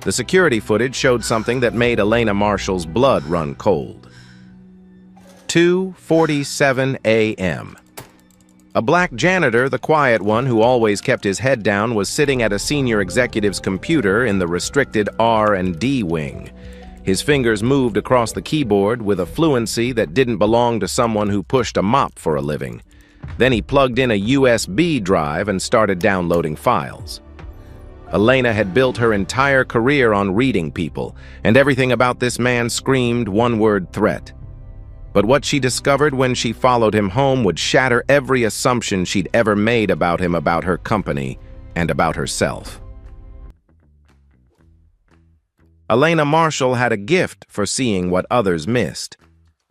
The security footage showed something that made Elena Marshall's blood run cold. 2:47 a.m. A black janitor, the quiet one who always kept his head down, was sitting at a senior executive's computer in the restricted R&D wing. His fingers moved across the keyboard with a fluency that didn't belong to someone who pushed a mop for a living. Then he plugged in a USB drive and started downloading files. Elena had built her entire career on reading people, and everything about this man screamed one-word threat. But what she discovered when she followed him home would shatter every assumption she'd ever made about him, about her company, and about herself. Elena Marshall had a gift for seeing what others missed.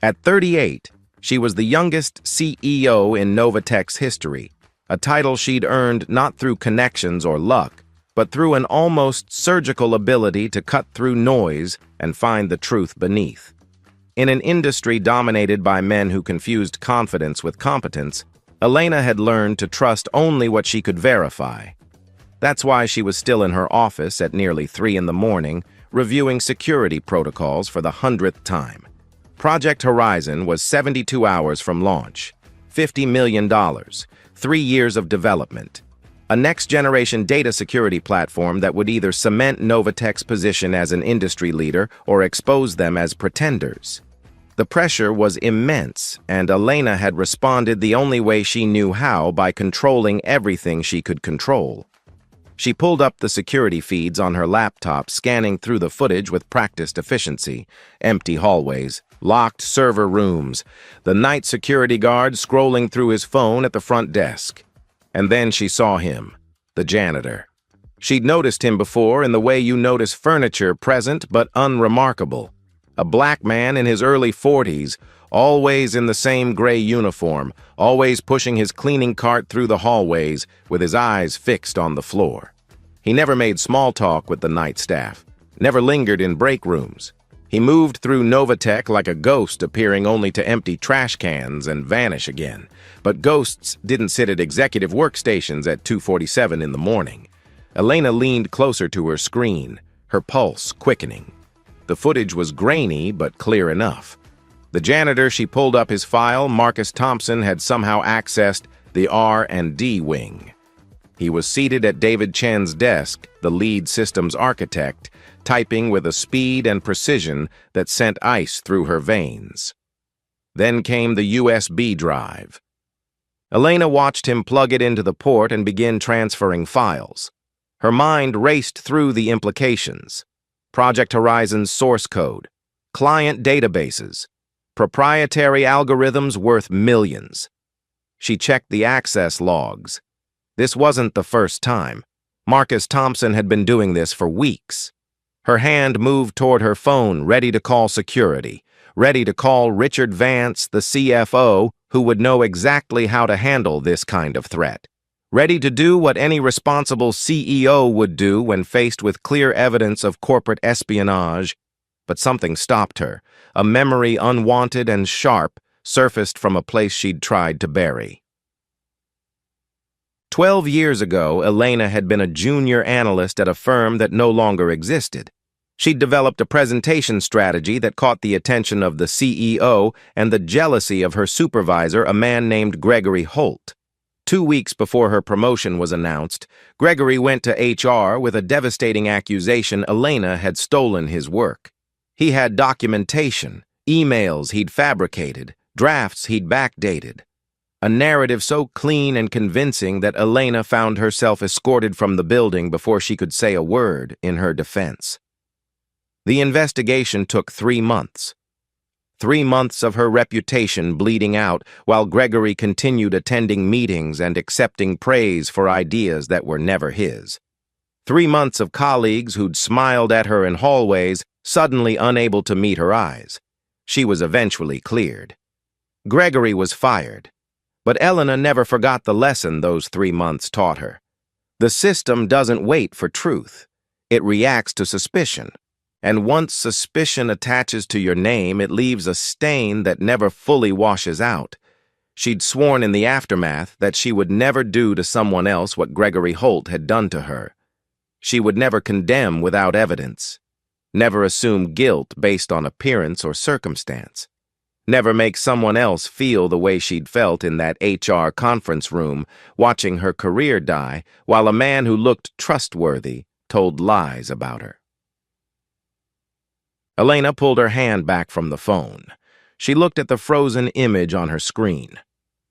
At 38, she was the youngest CEO in Novatek's history, a title she'd earned not through connections or luck, but through an almost surgical ability to cut through noise and find the truth beneath. In an industry dominated by men who confused confidence with competence, Elena had learned to trust only what she could verify. That's why she was still in her office at nearly 3 in the morning, reviewing security protocols for the 100th time. Project Horizon was 72 hours from launch, $50 million, 3 years of development, a next-generation data security platform that would either cement Novatek's position as an industry leader or expose them as pretenders. The pressure was immense, and Elena had responded the only way she knew how, by controlling everything she could control. She pulled up the security feeds on her laptop, scanning through the footage with practiced efficiency. Empty hallways, locked server rooms, the night security guard scrolling through his phone at the front desk. And then she saw him, the janitor. She'd noticed him before in the way you notice furniture present but unremarkable. A black man in his early 40s, always in the same gray uniform, always pushing his cleaning cart through the hallways with his eyes fixed on the floor. He never made small talk with the night staff, never lingered in break rooms. He moved through Novatek like a ghost, appearing only to empty trash cans and vanish again. But ghosts didn't sit at executive workstations at 2:47 in the morning. Elena leaned closer to her screen, her pulse quickening. The footage was grainy but clear enough. The janitor, she pulled up his file. Marcus Thompson had somehow accessed the R&D wing. He was seated at David Chen's desk, the lead systems architect, typing with a speed and precision that sent ice through her veins. Then came the USB drive. Elena watched him plug it into the port and begin transferring files. Her mind raced through the implications. Project Horizon's source code, client databases, proprietary algorithms worth millions. She checked the access logs. This wasn't the first time. Marcus Thompson had been doing this for weeks. Her hand moved toward her phone, ready to call security, ready to call Richard Vance, the CFO, who would know exactly how to handle this kind of threat, ready to do what any responsible CEO would do when faced with clear evidence of corporate espionage. But something stopped her. A memory unwanted and sharp surfaced from a place she'd tried to bury. 12 years ago, Elena had been a junior analyst at a firm that no longer existed. She'd developed a presentation strategy that caught the attention of the CEO and the jealousy of her supervisor, a man named Gregory Holt. 2 weeks before her promotion was announced, Gregory went to HR with a devastating accusation Elena had stolen his work. He had documentation, emails he'd fabricated, drafts he'd backdated. A narrative so clean and convincing that Elena found herself escorted from the building before she could say a word in her defense. The investigation took 3 months. 3 months of her reputation bleeding out while Gregory continued attending meetings and accepting praise for ideas that were never his. 3 months of colleagues who'd smiled at her in hallways, suddenly unable to meet her eyes. She was eventually cleared. Gregory was fired. But Elena never forgot the lesson those 3 months taught her. The system doesn't wait for truth. It reacts to suspicion. And once suspicion attaches to your name, it leaves a stain that never fully washes out. She'd sworn in the aftermath that she would never do to someone else what Gregory Holt had done to her. She would never condemn without evidence, never assume guilt based on appearance or circumstance, never make someone else feel the way she'd felt in that HR conference room watching her career die while a man who looked trustworthy told lies about her. Elena pulled her hand back from the phone. She looked at the frozen image on her screen.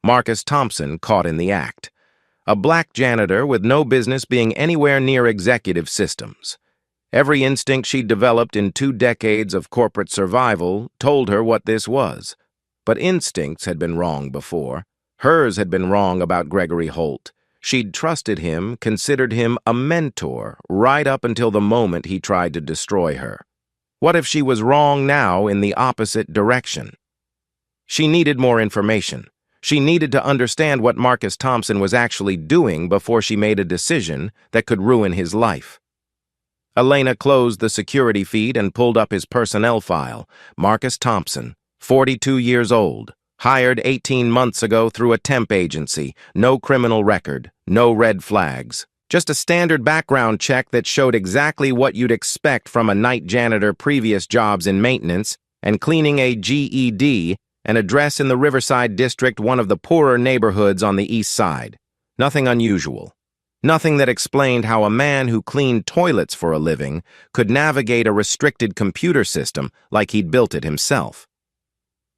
Marcus Thompson caught in the act. A black janitor with no business being anywhere near executive systems. Every instinct she'd developed in 2 decades of corporate survival told her what this was. But instincts had been wrong before. Hers had been wrong about Gregory Holt. She'd trusted him, considered him a mentor, right up until the moment he tried to destroy her. What if she was wrong now in the opposite direction? She needed more information. She needed to understand what Marcus Thompson was actually doing before she made a decision that could ruin his life. Elena closed the security feed and pulled up his personnel file. Marcus Thompson, 42 years old, hired 18 months ago through a temp agency, no criminal record, no red flags. Just a standard background check that showed exactly what you'd expect from a night janitor, previous jobs in maintenance, and cleaning, a GED, an address in the Riverside District, one of the poorer neighborhoods on the east side. Nothing unusual. Nothing that explained how a man who cleaned toilets for a living could navigate a restricted computer system like he'd built it himself.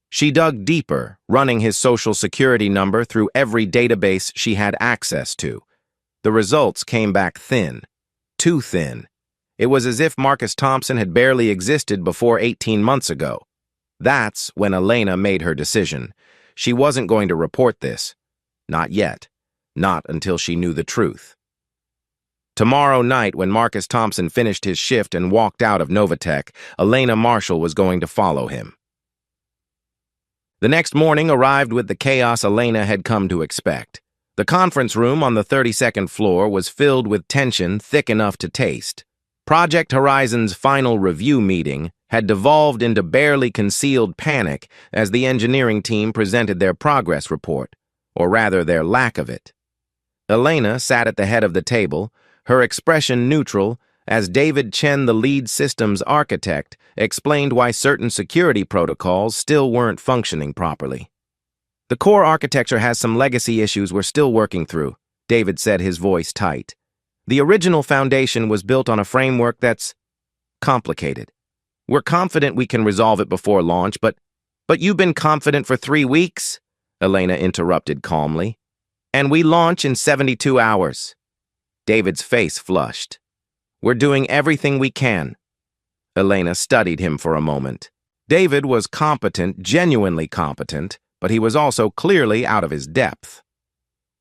She dug deeper, running his social security number through every database she had access to. The results came back thin. Too thin. It was as if Marcus Thompson had barely existed before 18 months ago. That's when Elena made her decision. She wasn't going to report this. Not yet. Not until she knew the truth. Tomorrow night, when Marcus Thompson finished his shift and walked out of Novatech, Elena Marshall was going to follow him. The next morning arrived with the chaos Elena had come to expect. The conference room on the 32nd floor was filled with tension thick enough to taste. Project Horizon's final review meeting had devolved into barely concealed panic as the engineering team presented their progress report, or rather their lack of it. Elena sat at the head of the table, her expression neutral, as David Chen, the lead systems architect, explained why certain security protocols still weren't functioning properly. "The core architecture has some legacy issues we're still working through," David said, his voice tight. "The original foundation was built on a framework that's complicated. We're confident we can resolve it before launch, but you've been confident for 3 weeks?" Elena interrupted calmly. "And we launch in 72 hours. David's face flushed. "We're doing everything we can." Elena studied him for a moment. David was competent, genuinely competent, but he was also clearly out of his depth.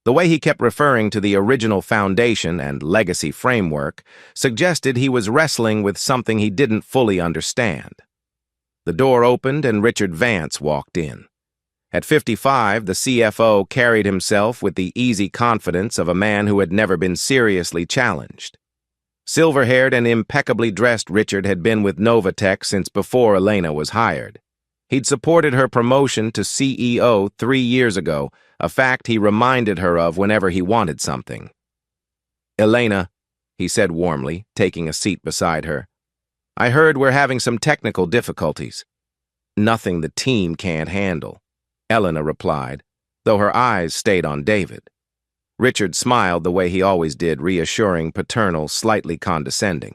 The way he kept referring to the original foundation and legacy framework suggested he was wrestling with something he didn't fully understand. The door opened and Richard Vance walked in. At 55, the CFO carried himself with the easy confidence of a man who had never been seriously challenged. Silver-haired and impeccably dressed, Richard had been with Novatech since before Elena was hired. He'd supported her promotion to CEO 3 years ago, a fact he reminded her of whenever he wanted something. "Elena," he said warmly, taking a seat beside her, "I heard we're having some technical difficulties." "Nothing the team can't handle," Elena replied, though her eyes stayed on David. Richard smiled the way he always did, reassuring, paternal, slightly condescending.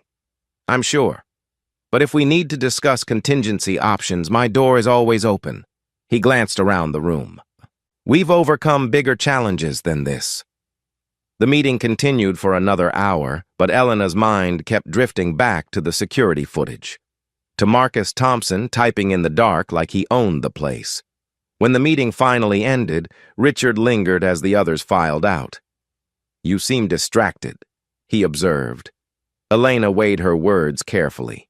"I'm sure. But if we need to discuss contingency options, my door is always open." He glanced around the room. "We've overcome bigger challenges than this." The meeting continued for another hour, but Elena's mind kept drifting back to the security footage. To Marcus Thompson typing in the dark like he owned the place. When the meeting finally ended, Richard lingered as the others filed out. "You seem distracted," he observed. Elena weighed her words carefully.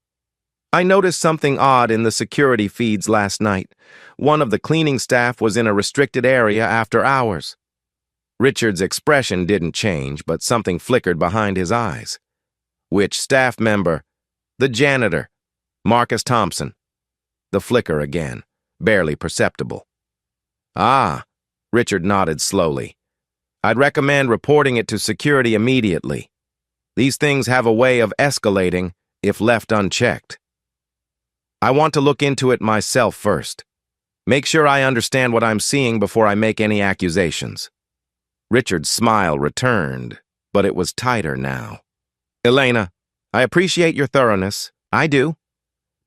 "I noticed something odd in the security feeds last night. One of the cleaning staff was in a restricted area after hours." Richard's expression didn't change, but something flickered behind his eyes. "Which staff member?" "The janitor, Marcus Thompson." The flicker again, barely perceptible. "Ah," Richard nodded slowly. "I'd recommend reporting it to security immediately." These things have a way of escalating if left unchecked. I want to look into it myself first. Make sure I understand what I'm seeing before I make any accusations. Richard's smile returned, but it was tighter now. Elena, I appreciate your thoroughness. I do.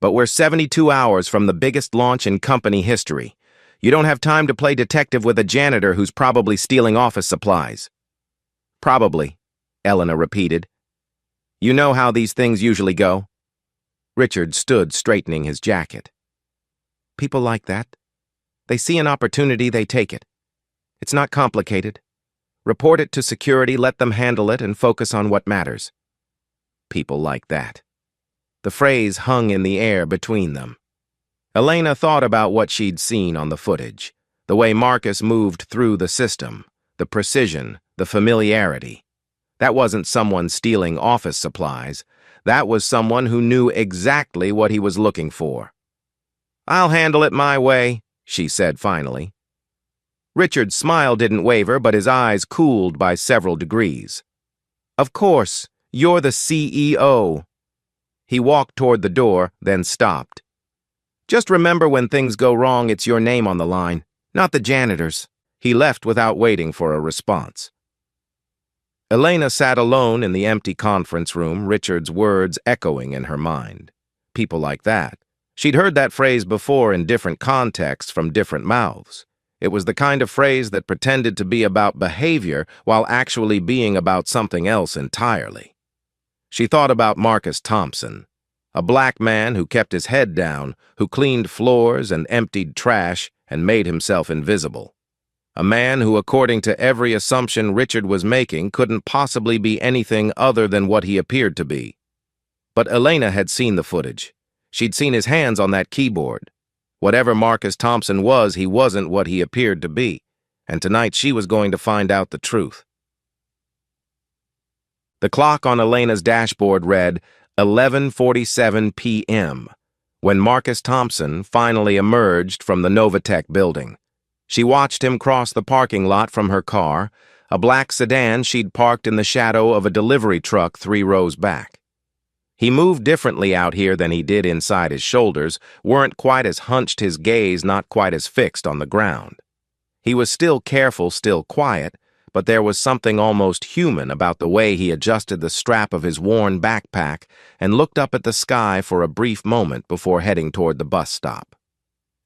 But we're 72 hours from the biggest launch in company history. You don't have time to play detective with a janitor who's probably stealing office supplies. Probably, Elena repeated. You know how these things usually go. Richard stood straightening his jacket. People like that. They see an opportunity, they take it. It's not complicated. Report it to security, let them handle it, and focus on what matters. People like that. The phrase hung in the air between them. Elena thought about what she'd seen on the footage, the way Marcus moved through the system, the precision, the familiarity. That wasn't someone stealing office supplies. That was someone who knew exactly what he was looking for. I'll handle it my way, she said finally. Richard's smile didn't waver, but his eyes cooled by several degrees. Of course, you're the CEO. He walked toward the door, then stopped. Just remember, when things go wrong, it's your name on the line, not the janitor's. He left without waiting for a response. Elena sat alone in the empty conference room, Richard's words echoing in her mind. People like that. She'd heard that phrase before in different contexts from different mouths. It was the kind of phrase that pretended to be about behavior while actually being about something else entirely. She thought about Marcus Thompson, a black man who kept his head down, who cleaned floors and emptied trash and made himself invisible. A man who, according to every assumption Richard was making, couldn't possibly be anything other than what he appeared to be. But Elena had seen the footage. She'd seen his hands on that keyboard. Whatever Marcus Thompson was, he wasn't what he appeared to be, and tonight she was going to find out the truth. The clock on Elena's dashboard read 11:47 p.m. when Marcus Thompson finally emerged from the Novatech building. She watched him cross the parking lot from her car, a black sedan she'd parked in the shadow of a delivery truck 3 rows back. He moved differently out here than he did inside his shoulders, weren't quite as hunched, his gaze not quite as fixed on the ground. He was still careful, still quiet, but there was something almost human about the way he adjusted the strap of his worn backpack and looked up at the sky for a brief moment before heading toward the bus stop.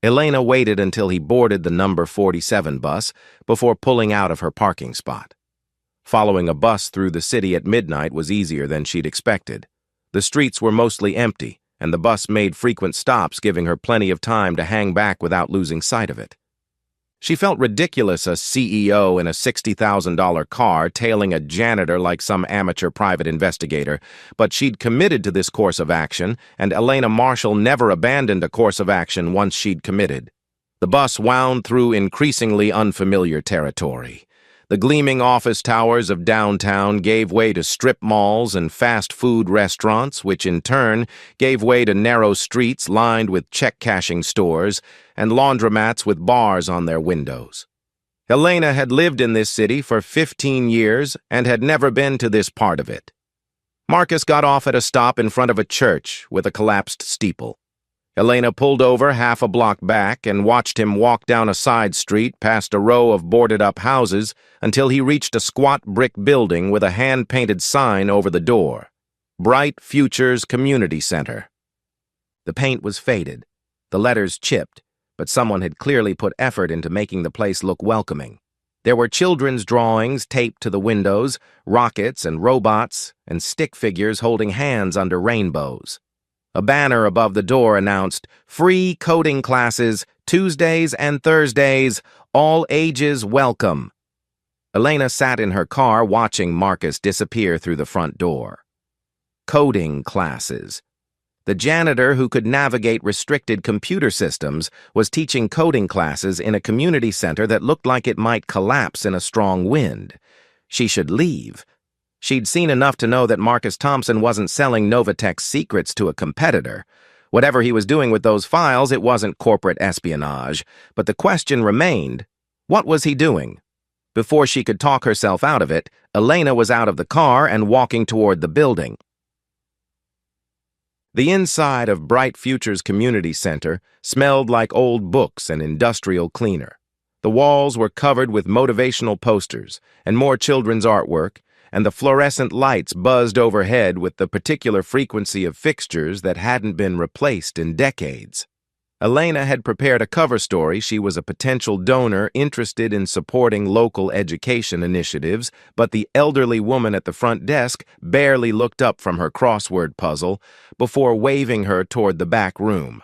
Elena waited until he boarded the number 47 bus before pulling out of her parking spot. Following a bus through the city at midnight was easier than she'd expected. The streets were mostly empty, and the bus made frequent stops, giving her plenty of time to hang back without losing sight of it. She felt ridiculous, a CEO in a $60,000 car tailing a janitor like some amateur private investigator, but she'd committed to this course of action, and Elena Marshall never abandoned a course of action once she'd committed. The bus wound through increasingly unfamiliar territory. The gleaming office towers of downtown gave way to strip malls and fast food restaurants, which in turn gave way to narrow streets lined with check-cashing stores and laundromats with bars on their windows. Elena had lived in this city for 15 years and had never been to this part of it. Marcus got off at a stop in front of a church with a collapsed steeple. Elena pulled over half a block back and watched him walk down a side street past a row of boarded-up houses until he reached a squat brick building with a hand-painted sign over the door, Bright Futures Community Center. The paint was faded, the letters chipped, but someone had clearly put effort into making the place look welcoming. There were children's drawings taped to the windows, rockets and robots, and stick figures holding hands under rainbows. A banner above the door announced, "Free coding classes, Tuesdays and Thursdays, all ages welcome." Elena sat in her car watching Marcus disappear through the front door. Coding classes. The janitor who could navigate restricted computer systems was teaching coding classes in a community center that looked like it might collapse in a strong wind. She should leave. She'd seen enough to know that Marcus Thompson wasn't selling Novatech's secrets to a competitor. Whatever he was doing with those files, it wasn't corporate espionage. But the question remained, what was he doing? Before she could talk herself out of it, Elena was out of the car and walking toward the building. The inside of Bright Futures Community Center smelled like old books and industrial cleaner. The walls were covered with motivational posters and more children's artwork, and the fluorescent lights buzzed overhead with the particular frequency of fixtures that hadn't been replaced in decades. Elena had prepared a cover story. She was a potential donor interested in supporting local education initiatives, but the elderly woman at the front desk barely looked up from her crossword puzzle before waving her toward the back room.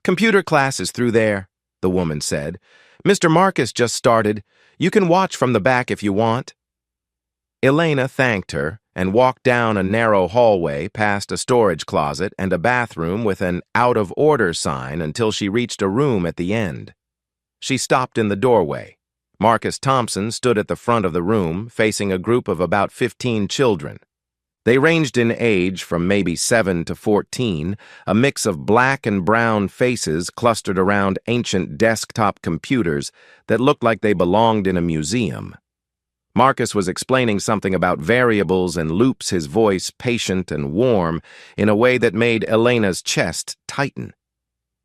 "Computer class is through there," the woman said. "Mr. Marcus just started. You can watch from the back if you want." Elena thanked her and walked down a narrow hallway past a storage closet and a bathroom with an out-of-order sign until she reached a room at the end. She stopped in the doorway. Marcus Thompson stood at the front of the room, facing a group of about 15 children. They ranged in age from maybe 7 to 14, a mix of black and brown faces clustered around ancient desktop computers that looked like they belonged in a museum. Marcus was explaining something about variables and loops, his voice patient and warm, in a way that made Elena's chest tighten.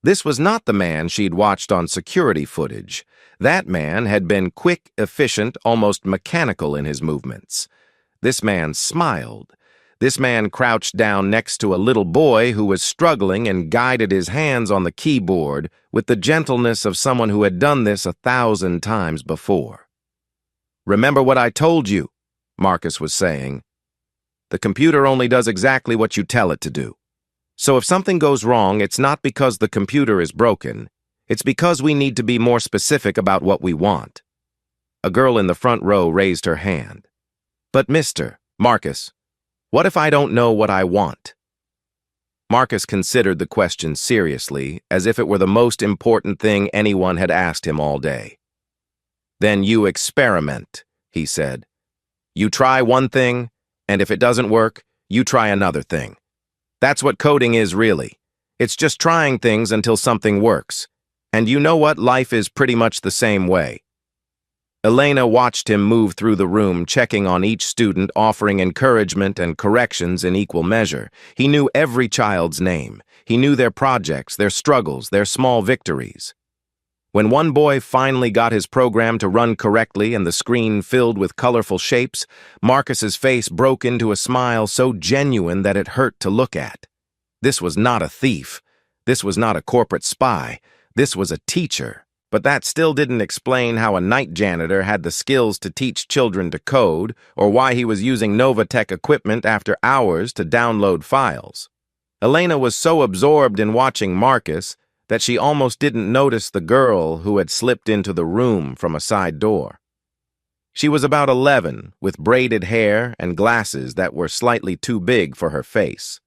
This was not the man she'd watched on security footage. That man had been quick, efficient, almost mechanical in his movements. This man smiled. This man crouched down next to a little boy who was struggling and guided his hands on the keyboard with the gentleness of someone who had done this 1,000 times before. "Remember what I told you," Marcus was saying. "The computer only does exactly what you tell it to do. So if something goes wrong, it's not because the computer is broken. It's because we need to be more specific about what we want." A girl in the front row raised her hand. "But Mr. Marcus, what if I don't know what I want?" Marcus considered the question seriously, as if it were the most important thing anyone had asked him all day. "Then you experiment," he said. "You try one thing, and if it doesn't work, you try another thing. That's what coding is, really. It's just trying things until something works. And you know what? Life is pretty much the same way." Elena watched him move through the room, checking on each student, offering encouragement and corrections in equal measure. He knew every child's name. He knew their projects, their struggles, their small victories. When one boy finally got his program to run correctly and the screen filled with colorful shapes, Marcus's face broke into a smile so genuine that it hurt to look at. This was not a thief. This was not a corporate spy. This was a teacher. But that still didn't explain how a night janitor had the skills to teach children to code, or why he was using Novatech equipment after hours to download files. Elena was so absorbed in watching Marcus that she almost didn't notice the girl who had slipped into the room from a side door. She was about 11, with braided hair and glasses that were slightly too big for her face.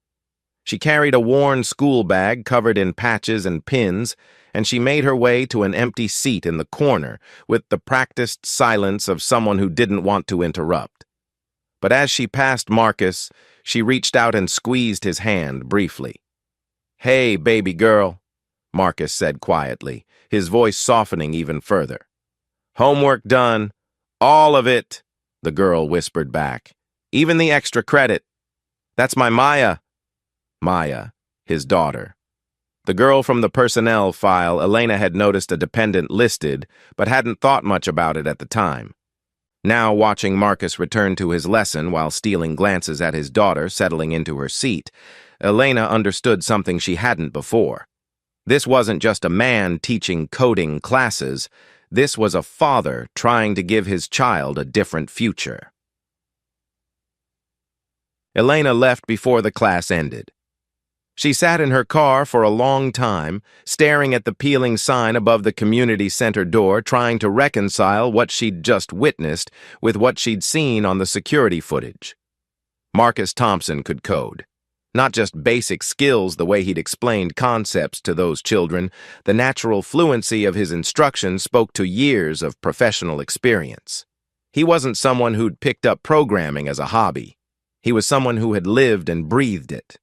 She carried a worn school bag covered in patches and pins, and she made her way to an empty seat in the corner with the practiced silence of someone who didn't want to interrupt. But as she passed Marcus, she reached out and squeezed his hand briefly. "Hey, baby girl," Marcus said quietly, his voice softening even further. "Homework done. All of it," the girl whispered back. "Even the extra credit. That's my Maya." Maya, his daughter. The girl from the personnel file. Elena had noticed a dependent listed, but hadn't thought much about it at the time. Now, watching Marcus return to his lesson while stealing glances at his daughter settling into her seat, Elena understood something she hadn't before. This wasn't just a man teaching coding classes. This was a father trying to give his child a different future. Elena left before the class ended. She sat in her car for a long time, staring at the peeling sign above the community center door, trying to reconcile what she'd just witnessed with what she'd seen on the security footage. Marcus Thompson could code. Not just basic skills the way he'd explained concepts to those children, the natural fluency of his instruction spoke to years of professional experience. He wasn't someone who'd picked up programming as a hobby. He was someone who had lived and breathed it.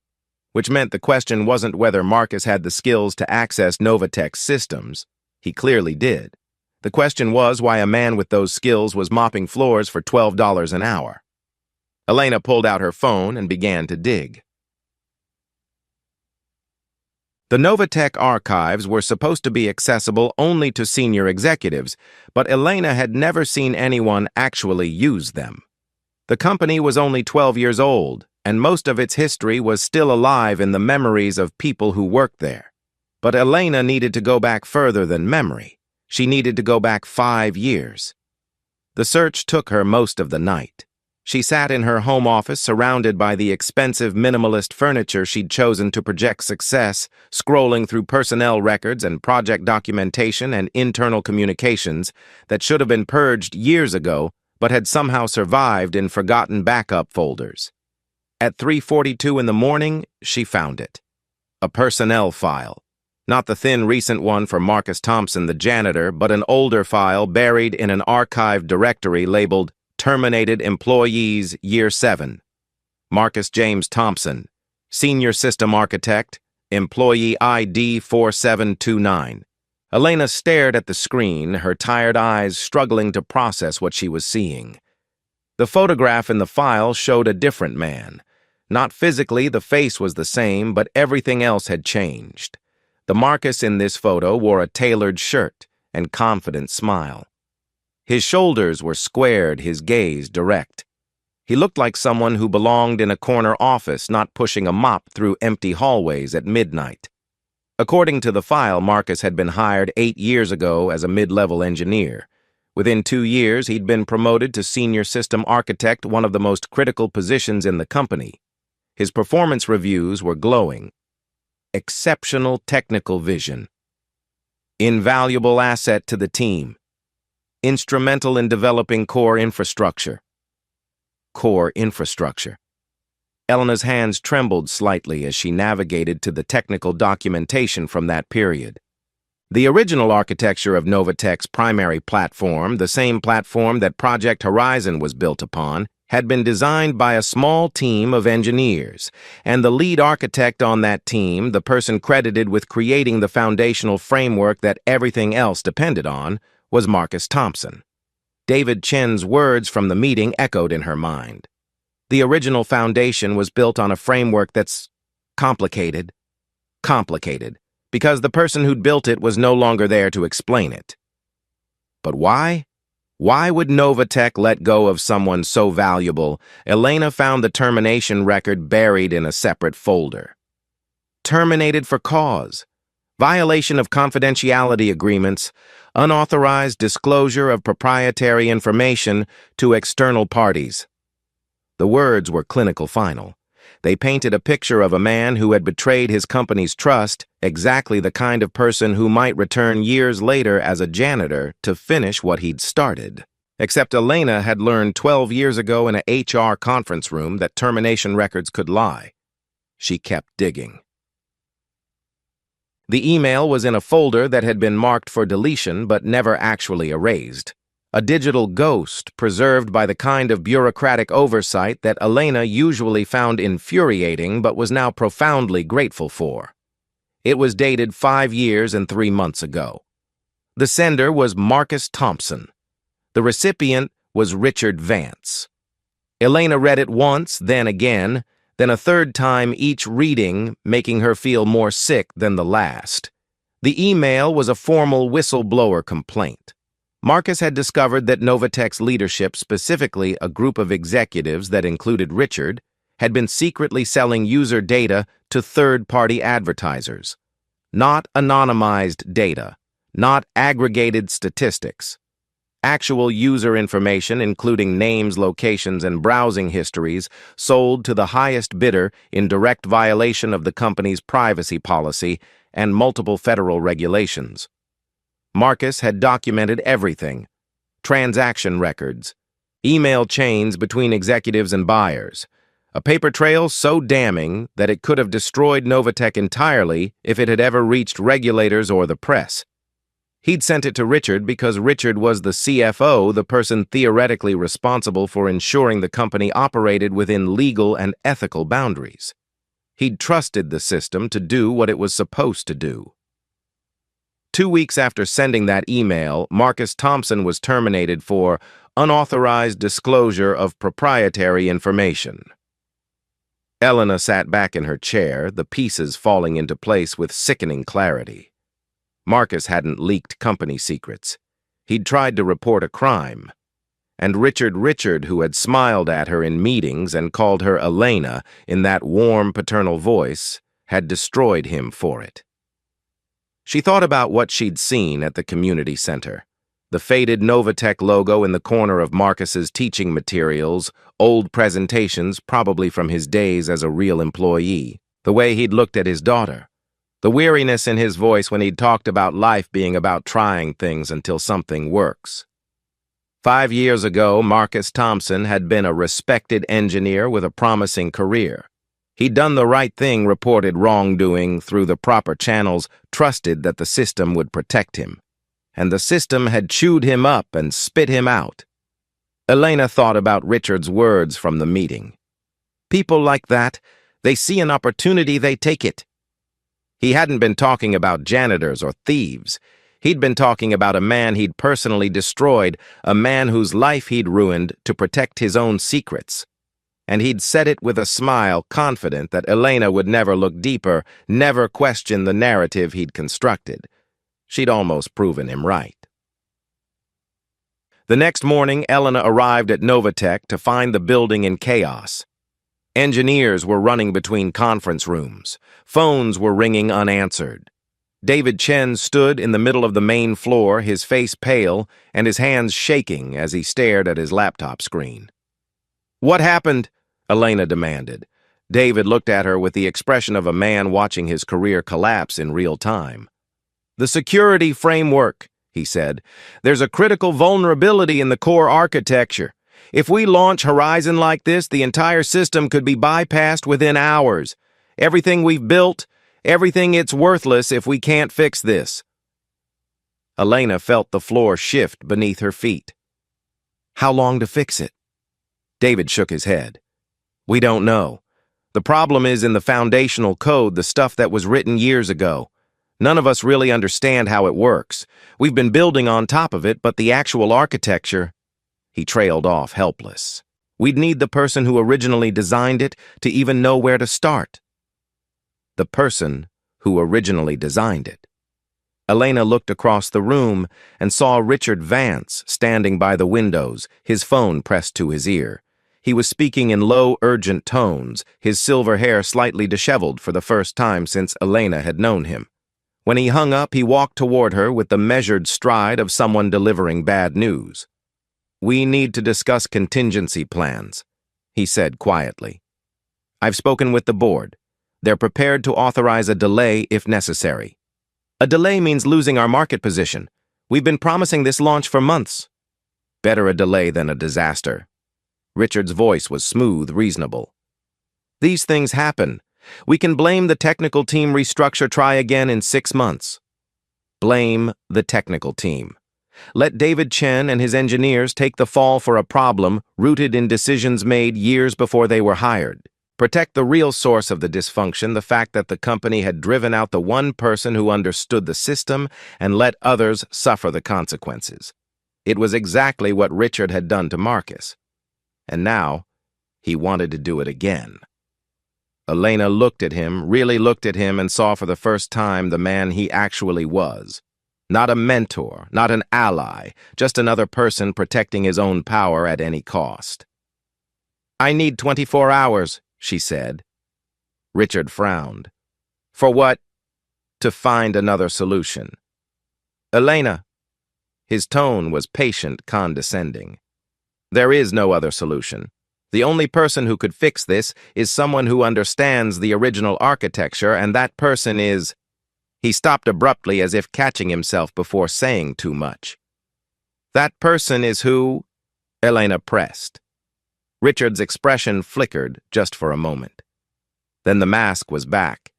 Which meant the question wasn't whether Marcus had the skills to access Novatech's systems. He clearly did. The question was why a man with those skills was mopping floors for $12 an hour. Elena pulled out her phone and began to dig. The Novatech archives were supposed to be accessible only to senior executives, but Elena had never seen anyone actually use them. The company was only 12 years old, and most of its history was still alive in the memories of people who worked there. But Elena needed to go back further than memory. She needed to go back 5 years. The search took her most of the night. She sat in her home office surrounded by the expensive minimalist furniture she'd chosen to project success, scrolling through personnel records and project documentation and internal communications that should have been purged years ago but had somehow survived in forgotten backup folders. At 3:42 in the morning, she found it. A personnel file. Not the thin recent one for Marcus Thompson, the janitor, but an older file buried in an archived directory labeled Terminated Employees Year 7. Marcus James Thompson, Senior System Architect, Employee ID 4729. Elena stared at the screen, her tired eyes struggling to process what she was seeing. The photograph in the file showed a different man. Not physically, the face was the same, but everything else had changed. The Marcus in this photo wore a tailored shirt and confident smile. His shoulders were squared, his gaze direct. He looked like someone who belonged in a corner office, not pushing a mop through empty hallways at midnight. According to the file, Marcus had been hired 8 years ago as a mid-level engineer. Within 2 years, he'd been promoted to senior system architect, one of the most critical positions in the company. His performance reviews were glowing. Exceptional technical vision. Invaluable asset to the team. Instrumental in developing core infrastructure. Core infrastructure. Elena's hands trembled slightly as she navigated to the technical documentation from that period. The original architecture of Novatech's primary platform, the same platform that Project Horizon was built upon, had been designed by a small team of engineers, and the lead architect on that team, the person credited with creating the foundational framework that everything else depended on, was Marcus Thompson. David Chen's words from the meeting echoed in her mind. The original foundation was built on a framework that's complicated, because the person who'd built it was no longer there to explain it. But why? Why would Novatech let go of someone so valuable? Elena found the termination record buried in a separate folder. Terminated for cause. Violation of confidentiality agreements, unauthorized disclosure of proprietary information to external parties. The words were clinical final. They painted a picture of a man who had betrayed his company's trust, exactly the kind of person who might return years later as a janitor to finish what he'd started. Except Elena had learned 12 years ago in a HR conference room that termination records could lie. She kept digging. The email was in a folder that had been marked for deletion but never actually erased. A digital ghost preserved by the kind of bureaucratic oversight that Elena usually found infuriating but was now profoundly grateful for. It was dated 5 years and 3 months ago. The sender was Marcus Thompson. The recipient was Richard Vance. Elena read it once, then again, then a third time each reading, making her feel more sick than the last. The email was a formal whistleblower complaint. Marcus had discovered that Novatech's leadership, specifically a group of executives that included Richard, had been secretly selling user data to third-party advertisers. Not anonymized data, not aggregated statistics. Actual user information, including names, locations, and browsing histories, sold to the highest bidder in direct violation of the company's privacy policy and multiple federal regulations. Marcus had documented everything: transaction records, email chains between executives and buyers, a paper trail so damning that it could have destroyed Novatech entirely if it had ever reached regulators or the press. He'd sent it to Richard because Richard was the CFO, the person theoretically responsible for ensuring the company operated within legal and ethical boundaries. He'd trusted the system to do what it was supposed to do. 2 weeks after sending that email, Marcus Thompson was terminated for unauthorized disclosure of proprietary information. Elena sat back in her chair, the pieces falling into place with sickening clarity. Marcus hadn't leaked company secrets. He'd tried to report a crime. And Richard, who had smiled at her in meetings and called her Elena in that warm paternal voice, had destroyed him for it. She thought about what she'd seen at the community center. The faded Novatech logo in the corner of Marcus's teaching materials, old presentations probably from his days as a real employee, the way he'd looked at his daughter, the weariness in his voice when he'd talked about life being about trying things until something works. 5 years ago, Marcus Thompson had been a respected engineer with a promising career. He'd done the right thing, reported wrongdoing through the proper channels, trusted that the system would protect him. And the system had chewed him up and spit him out. Elena thought about Richard's words from the meeting. People like that, they see an opportunity, they take it. He hadn't been talking about janitors or thieves. He'd been talking about a man he'd personally destroyed, a man whose life he'd ruined to protect his own secrets. And he'd said it with a smile, confident that Elena would never look deeper, never question the narrative he'd constructed. She'd almost proven him right. The next morning, Elena arrived at Novatech to find the building in chaos. Engineers were running between conference rooms. Phones were ringing unanswered. David Chen stood in the middle of the main floor, his face pale and his hands shaking as he stared at his laptop screen. "What happened?" Elena demanded. David looked at her with the expression of a man watching his career collapse in real time. "The security framework," he said. "There's a critical vulnerability in the core architecture. If we launch Horizon like this, the entire system could be bypassed within hours. Everything we've built, everything, it's worthless if we can't fix this." Elena felt the floor shift beneath her feet. "How long to fix it?" David shook his head. "We don't know. The problem is in the foundational code, the stuff that was written years ago. None of us really understand how it works. We've been building on top of it, but the actual architecture..." He trailed off, helpless. "We'd need the person who originally designed it to even know where to start." The person who originally designed it. Elena looked across the room and saw Richard Vance standing by the windows, his phone pressed to his ear. He was speaking in low, urgent tones, his silver hair slightly disheveled for the first time since Elena had known him. When he hung up, he walked toward her with the measured stride of someone delivering bad news. "We need to discuss contingency plans," he said quietly. "I've spoken with the board. They're prepared to authorize a delay if necessary. A delay means losing our market position. We've been promising this launch for months." "Better a delay than a disaster." Richard's voice was smooth, reasonable. "These things happen. We can blame the technical team, restructure, try again in 6 months." Blame the technical team. Let David Chen and his engineers take the fall for a problem rooted in decisions made years before they were hired. Protect the real source of the dysfunction, the fact that the company had driven out the one person who understood the system and let others suffer the consequences. It was exactly what Richard had done to Marcus. And now, he wanted to do it again. Elena looked at him, really looked at him, and saw for the first time the man he actually was. Not a mentor, not an ally, just another person protecting his own power at any cost. "I need 24 hours, she said. Richard frowned. "For what?" "To find another solution." "Elena." His tone was patient, condescending. "There is no other solution. The only person who could fix this is someone who understands the original architecture, and that person is..." He stopped abruptly as if catching himself before saying too much. "That person is who?" Elena pressed. Richard's expression flickered just for a moment. Then the mask was back.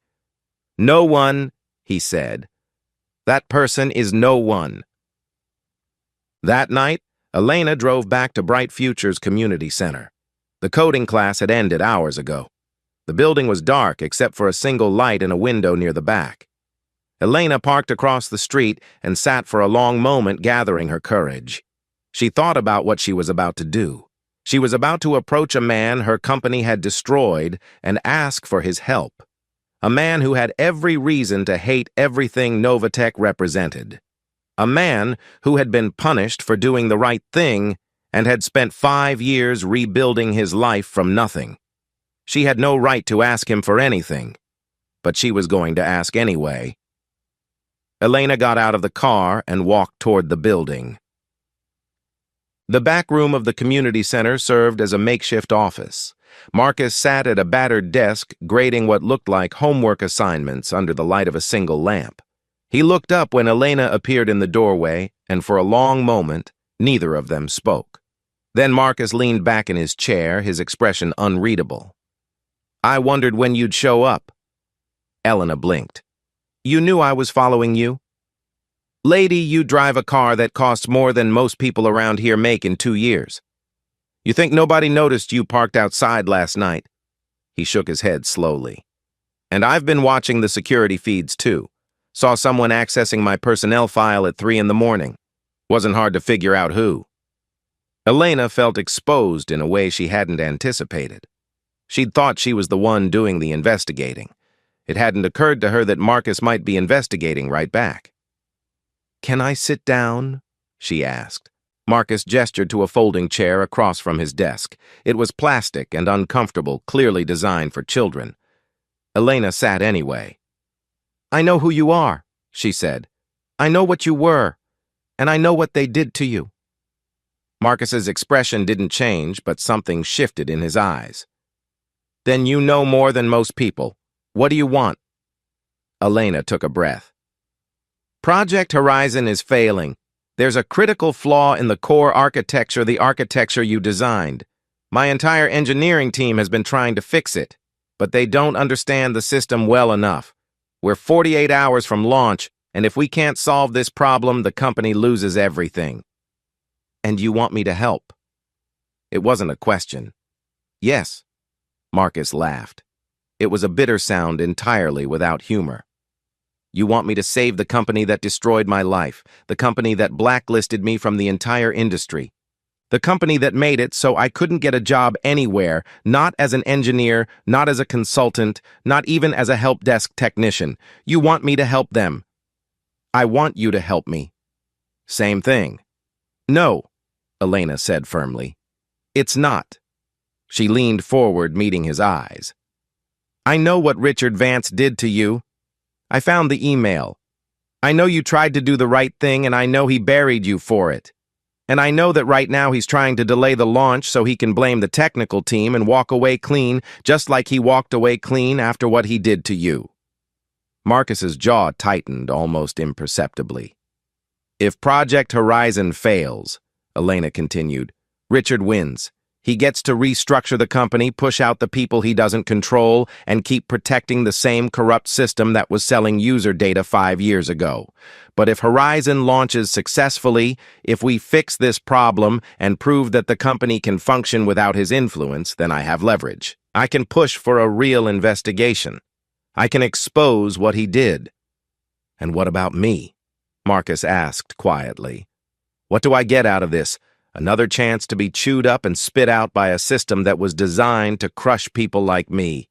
"No one," he said. "That person is no one." That night, Elena drove back to Bright Futures Community Center. The coding class had ended hours ago. The building was dark except for a single light in a window near the back. Elena parked across the street and sat for a long moment gathering her courage. She thought about what she was about to do. She was about to approach a man her company had destroyed and ask for his help. A man who had every reason to hate everything Novatech represented. A man who had been punished for doing the right thing and had spent 5 years rebuilding his life from nothing. She had no right to ask him for anything, but she was going to ask anyway. Elena got out of the car and walked toward the building. The back room of the community center served as a makeshift office. Marcus sat at a battered desk, grading what looked like homework assignments under the light of a single lamp. He looked up when Elena appeared in the doorway, and for a long moment, neither of them spoke. Then Marcus leaned back in his chair, his expression unreadable. "I wondered when you'd show up." Elena blinked. "You knew I was following you?" "Lady, you drive a car that costs more than most people around here make in 2 years. You think nobody noticed you parked outside last night?" He shook his head slowly. "And I've been watching the security feeds too. Saw someone accessing my personnel file at 3 in the morning. Wasn't hard to figure out who." Elena felt exposed in a way she hadn't anticipated. She'd thought she was the one doing the investigating. It hadn't occurred to her that Marcus might be investigating right back. "Can I sit down?" she asked. Marcus gestured to a folding chair across from his desk. It was plastic and uncomfortable, clearly designed for children. Elena sat anyway. "I know who you are," she said. "I know what you were, and I know what they did to you." Marcus's expression didn't change, but something shifted in his eyes. "Then you know more than most people. What do you want?" Elena took a breath. "Project Horizon is failing. There's a critical flaw in the core architecture, the architecture you designed. My entire engineering team has been trying to fix it, but they don't understand the system well enough. We're 48 hours from launch, and if we can't solve this problem, the company loses everything." "And you want me to help?" It wasn't a question. "Yes," Marcus laughed. It was a bitter sound entirely without humor. "You want me to save the company that destroyed my life, the company that blacklisted me from the entire industry, the company that made it so I couldn't get a job anywhere, not as an engineer, not as a consultant, not even as a help desk technician. You want me to help them." "I want you to help me." "Same thing." "No," Elena said firmly. "It's not." She leaned forward, meeting his eyes. "I know what Richard Vance did to you. I found the email. I know you tried to do the right thing, and I know he buried you for it. And I know that right now he's trying to delay the launch so he can blame the technical team and walk away clean, just like he walked away clean after what he did to you." Marcus's jaw tightened almost imperceptibly. "If Project Horizon fails," Elena continued, "Richard wins. He gets to restructure the company, push out the people he doesn't control, and keep protecting the same corrupt system that was selling user data 5 years ago. But if Horizon launches successfully, if we fix this problem and prove that the company can function without his influence, then I have leverage. I can push for a real investigation. I can expose what he did." "And what about me?" Marcus asked quietly. "What do I get out of this? Another chance to be chewed up and spit out by a system that was designed to crush people like me?"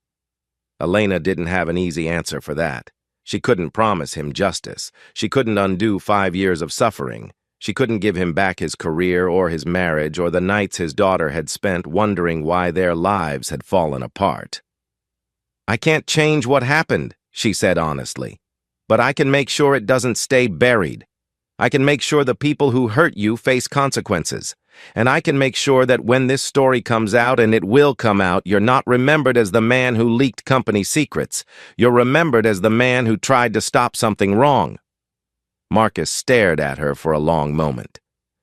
Elena didn't have an easy answer for that. She couldn't promise him justice. She couldn't undo 5 years of suffering. She couldn't give him back his career or his marriage or the nights his daughter had spent wondering why their lives had fallen apart. "I can't change what happened," she said honestly, "but I can make sure it doesn't stay buried. I can make sure the people who hurt you face consequences. And I can make sure that when this story comes out, and it will come out, you're not remembered as the man who leaked company secrets. You're remembered as the man who tried to stop something wrong." Marcus stared at her for a long moment.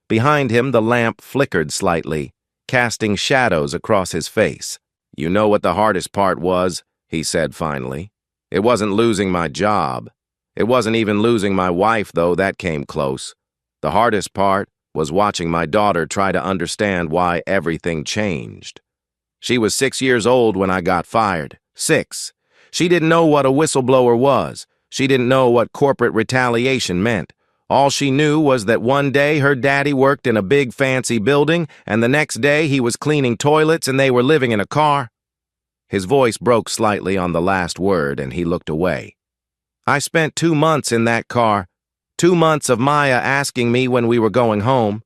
Behind him, the lamp flickered slightly, casting shadows across his face. "You know what the hardest part was?" he said finally. "It wasn't losing my job. It wasn't even losing my wife, though that came close. The hardest part was watching my daughter try to understand why everything changed. She was 6 years old when I got fired. 6. She didn't know what a whistleblower was. She didn't know what corporate retaliation meant. All she knew was that one day her daddy worked in a big fancy building, and the next day he was cleaning toilets and they were living in a car. His voice broke slightly on the last word, and he looked away. I spent 2 months in that car. 2 months of Maya asking me when we were going home.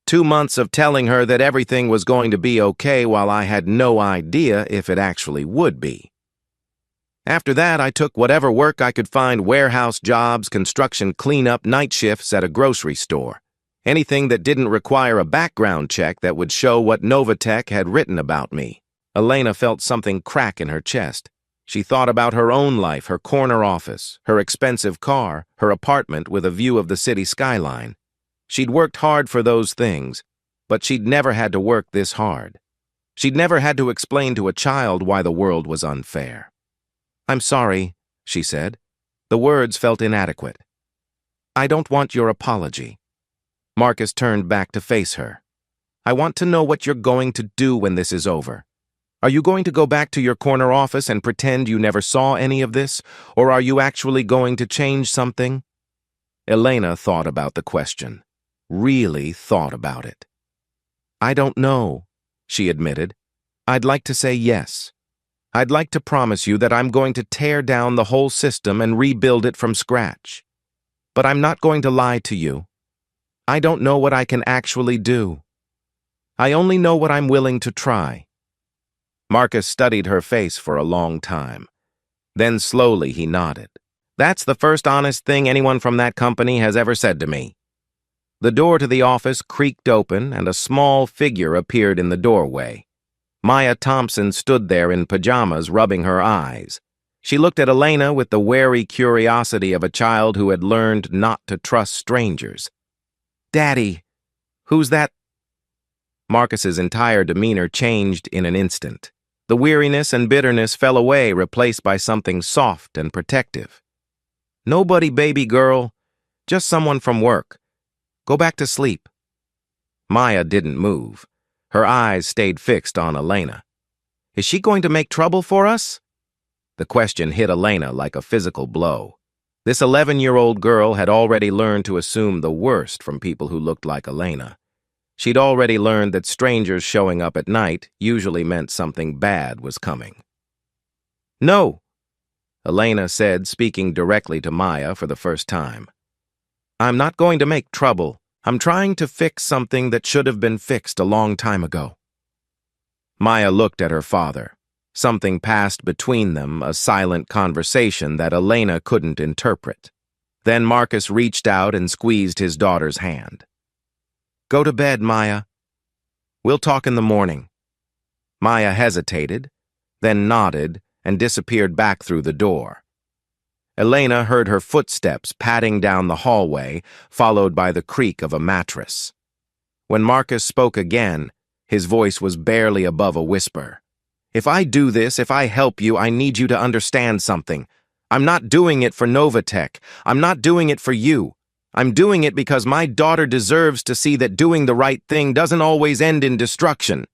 2 months of telling her that everything was going to be okay while I had no idea if it actually would be. After that, I took whatever work I could find: warehouse jobs, construction cleanup, night shifts at a grocery store. Anything that didn't require a background check that would show what Novatech had written about me. Elena felt something crack in her chest. She thought about her own life, her corner office, her expensive car, her apartment with a view of the city skyline. She'd worked hard for those things, but she'd never had to work this hard. She'd never had to explain to a child why the world was unfair. "I'm sorry," she said. The words felt inadequate. "I don't want your apology." Marcus turned back to face her. "I want to know what you're going to do when this is over. Are you going to go back to your corner office and pretend you never saw any of this, or are you actually going to change something?" Elena thought about the question. Really thought about it. "I don't know," she admitted. "I'd like to say yes. I'd like to promise you that I'm going to tear down the whole system and rebuild it from scratch. But I'm not going to lie to you. I don't know what I can actually do. I only know what I'm willing to try." Marcus studied her face for a long time. Then slowly he nodded. "That's the first honest thing anyone from that company has ever said to me." The door to the office creaked open and a small figure appeared in the doorway. Maya Thompson stood there in pajamas, rubbing her eyes. She looked at Elena with the wary curiosity of a child who had learned not to trust strangers. "Daddy, who's that?" Marcus's entire demeanor changed in an instant. The weariness and bitterness fell away, replaced by something soft and protective. "Nobody, baby girl. Just someone from work. Go back to sleep." Maya didn't move. Her eyes stayed fixed on Elena. "Is she going to make trouble for us?" The question hit Elena like a physical blow. This 11-year-old girl had already learned to assume the worst from people who looked like Elena. She'd already learned that strangers showing up at night usually meant something bad was coming. "No," Elena said, speaking directly to Maya for the first time. "I'm not going to make trouble. I'm trying to fix something that should have been fixed a long time ago." Maya looked at her father. Something passed between them, a silent conversation that Elena couldn't interpret. Then Marcus reached out and squeezed his daughter's hand. "Go to bed, Maya. We'll talk in the morning." Maya hesitated, then nodded and disappeared back through the door. Elena heard her footsteps padding down the hallway, followed by the creak of a mattress. When Marcus spoke again, his voice was barely above a whisper. "If I do this, if I help you, I need you to understand something. I'm not doing it for Novatech. I'm not doing it for you. I'm doing it because my daughter deserves to see that doing the right thing doesn't always end in destruction.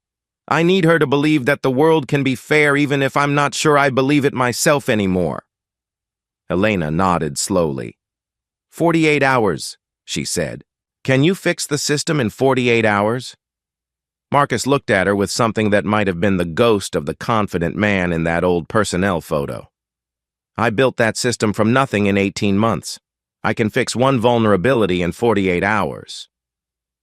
I need her to believe that the world can be fair even if I'm not sure I believe it myself anymore." Elena nodded slowly. 48 hours, she said. "Can you fix the system in 48 hours? Marcus looked at her with something that might have been the ghost of the confident man in that old personnel photo. "I built that system from nothing in 18 months. I can fix one vulnerability in 48 hours.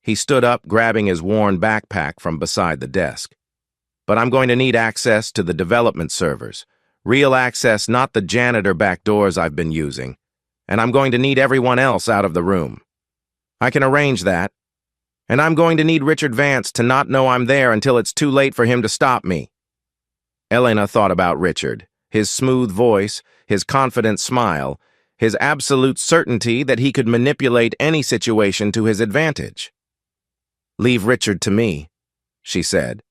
He stood up, grabbing his worn backpack from beside the desk. "But I'm going to need access to the development servers. Real access, not the janitor backdoors I've been using. And I'm going to need everyone else out of the room. I can arrange that. And I'm going to need Richard Vance to not know I'm there until it's too late for him to stop me." Elena thought about Richard, his smooth voice, his confident smile, his absolute certainty that he could manipulate any situation to his advantage. "Leave Richard to me," she said.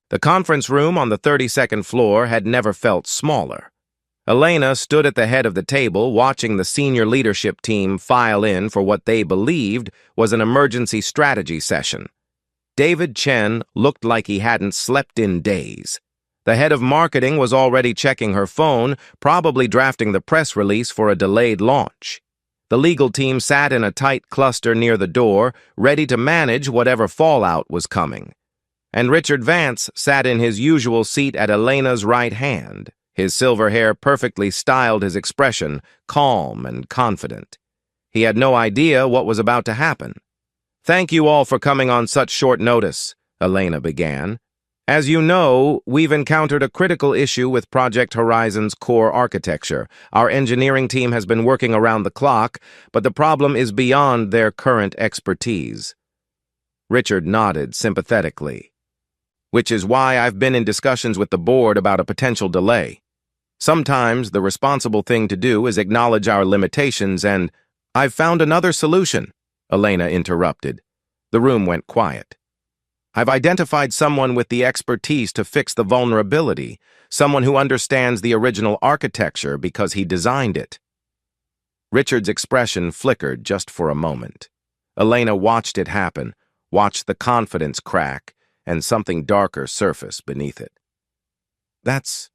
The conference room on the 32nd floor had never felt smaller. Elena stood at the head of the table, watching the senior leadership team file in for what they believed was an emergency strategy session. David Chen looked like he hadn't slept in days. The head of marketing was already checking her phone, probably drafting the press release for a delayed launch. The legal team sat in a tight cluster near the door, ready to manage whatever fallout was coming. And Richard Vance sat in his usual seat at Elena's right hand. His silver hair perfectly styled his expression, calm and confident. He had no idea what was about to happen. "Thank you all for coming on such short notice," Elena began. "As you know, we've encountered a critical issue with Project Horizon's core architecture. Our engineering team has been working around the clock, but the problem is beyond their current expertise." Richard nodded sympathetically. "Which is why I've been in discussions with the board about a potential delay. Sometimes the responsible thing to do is acknowledge our limitations and—" "I've found another solution," Elena interrupted. The room went quiet. "I've identified someone with the expertise to fix the vulnerability, someone who understands the original architecture because he designed it." Richard's expression flickered just for a moment. Elena watched it happen, watched the confidence crack, and something darker surface beneath it. "That's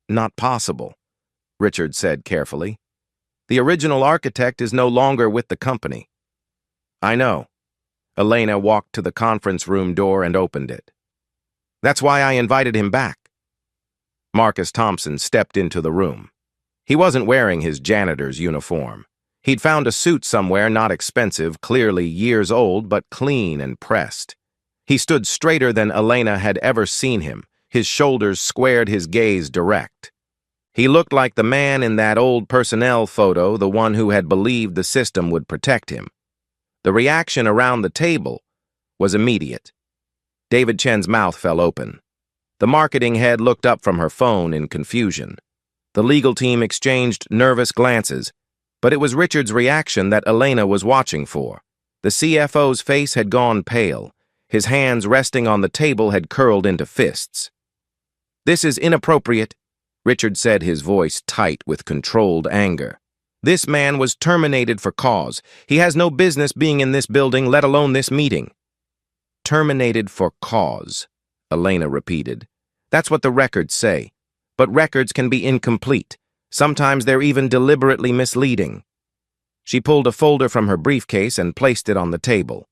not possible," Richard said carefully. "The original architect is no longer with the company." "I know." Elena walked to the conference room door and opened it. "That's why I invited him back." Marcus Thompson stepped into the room. He wasn't wearing his janitor's uniform. He'd found a suit somewhere not expensive, clearly years old, but clean and pressed. He stood straighter than Elena had ever seen him, his shoulders squared, his gaze direct. He looked like the man in that old personnel photo, the one who had believed the system would protect him. The reaction around the table was immediate. David Chen's mouth fell open. The marketing head looked up from her phone in confusion. The legal team exchanged nervous glances, but it was Richard's reaction that Elena was watching for. The CFO's face had gone pale. His hands resting on the table had curled into fists. "This is inappropriate," Richard said, his voice tight with controlled anger. "This man was terminated for cause. He has no business being in this building, let alone this meeting." "Terminated for cause," Elena repeated. "That's what the records say. But records can be incomplete. Sometimes they're even deliberately misleading." She pulled a folder from her briefcase and placed it on the table.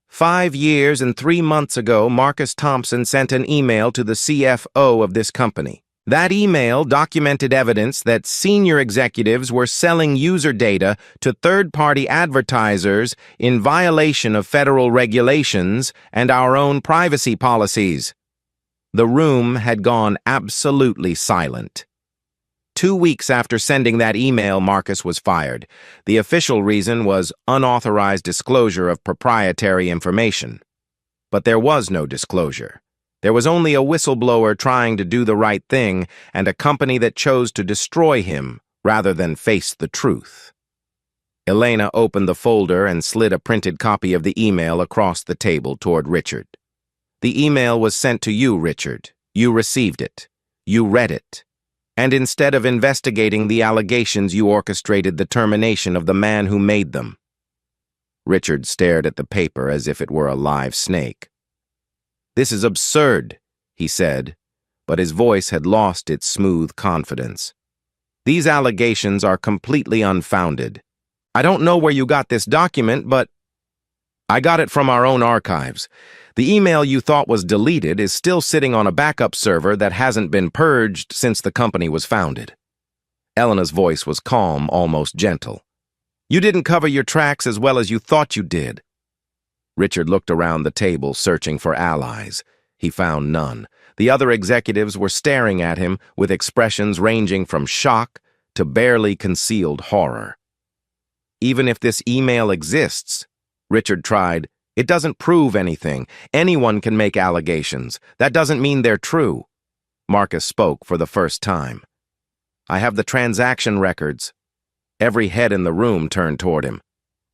5 years and 3 months ago, Marcus Thompson sent an email to the CFO of this company. That email documented evidence that senior executives were selling user data to third-party advertisers in violation of federal regulations and our own privacy policies. The room had gone absolutely silent. 2 weeks after sending that email, Marcus was fired. The official reason was unauthorized disclosure of proprietary information. But there was no disclosure. There was only a whistleblower trying to do the right thing and a company that chose to destroy him rather than face the truth. Elena opened the folder and slid a printed copy of the email across the table toward Richard. "The email was sent to you, Richard. You received it. You read it. And instead of investigating the allegations, you orchestrated the termination of the man who made them." Richard stared at the paper as if it were a live snake. "This is absurd," he said, but his voice had lost its smooth confidence. "These allegations are completely unfounded. I don't know where you got this document, but I got it from our own archives. The email you thought was deleted is still sitting on a backup server that hasn't been purged since the company was founded." Elena's voice was calm, almost gentle. "You didn't cover your tracks as well as you thought you did." Richard looked around the table, searching for allies. He found none. The other executives were staring at him with expressions ranging from shock to barely concealed horror. "Even if this email exists," Richard tried, "it doesn't prove anything. Anyone can make allegations. That doesn't mean they're true." Marcus spoke for the first time. "I have the transaction records." Every head in the room turned toward him.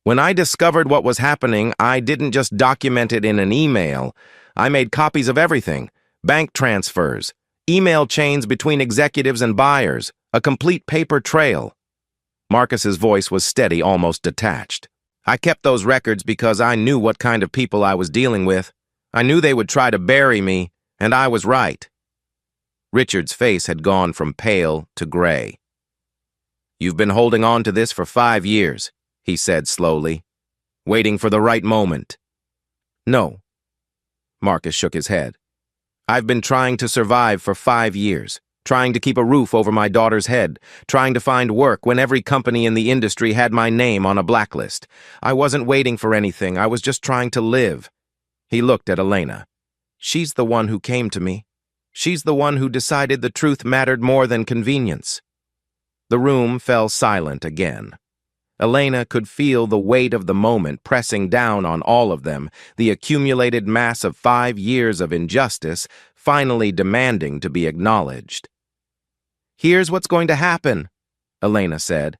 "When I discovered what was happening, I didn't just document it in an email. I made copies of everything. Bank transfers, email chains between executives and buyers, a complete paper trail." Marcus's voice was steady, almost detached. "I kept those records because I knew what kind of people I was dealing with. I knew they would try to bury me, and I was right." Richard's face had gone from pale to gray. "You've been holding on to this for 5 years," he said slowly, "waiting for the right moment." "No." Marcus shook his head. "I've been trying to survive for 5 years, trying to keep a roof over my daughter's head, trying to find work when every company in the industry had my name on a blacklist. I wasn't waiting for anything, I was just trying to live." He looked at Elena. "She's the one who came to me. She's the one who decided the truth mattered more than convenience." The room fell silent again. Elena could feel the weight of the moment pressing down on all of them, the accumulated mass of 5 years of injustice finally demanding to be acknowledged. "Here's what's going to happen," Elena said.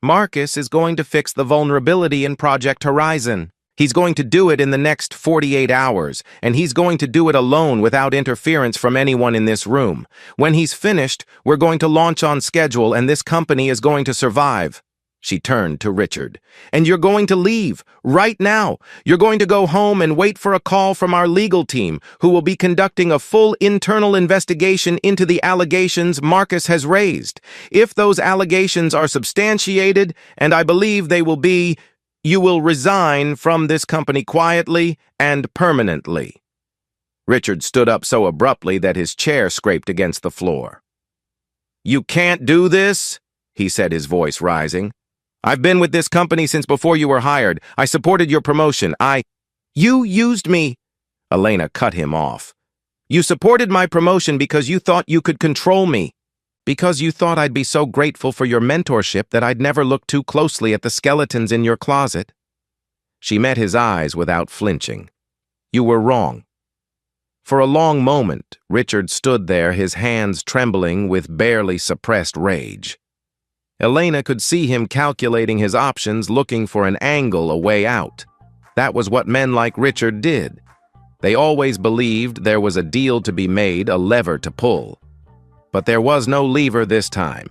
"Marcus is going to fix the vulnerability in Project Horizon. He's going to do it in the next 48 hours, and he's going to do it alone without interference from anyone in this room. When he's finished, we're going to launch on schedule, and this company is going to survive." She turned to Richard. "And you're going to leave, right now. You're going to go home and wait for a call from our legal team, who will be conducting a full internal investigation into the allegations Marcus has raised. If those allegations are substantiated, and I believe they will be, you will resign from this company quietly and permanently." Richard stood up so abruptly that his chair scraped against the floor. "You can't do this," he said, his voice rising. "I've been with this company since before you were hired. I supported your promotion. You used me." Elena cut him off. "You supported my promotion because you thought you could control me. Because you thought I'd be so grateful for your mentorship that I'd never look too closely at the skeletons in your closet." She met his eyes without flinching. "You were wrong." For a long moment, Richard stood there, his hands trembling with barely suppressed rage. Elena could see him calculating his options, looking for an angle, a way out. That was what men like Richard did. They always believed there was a deal to be made, a lever to pull. But there was no lever this time.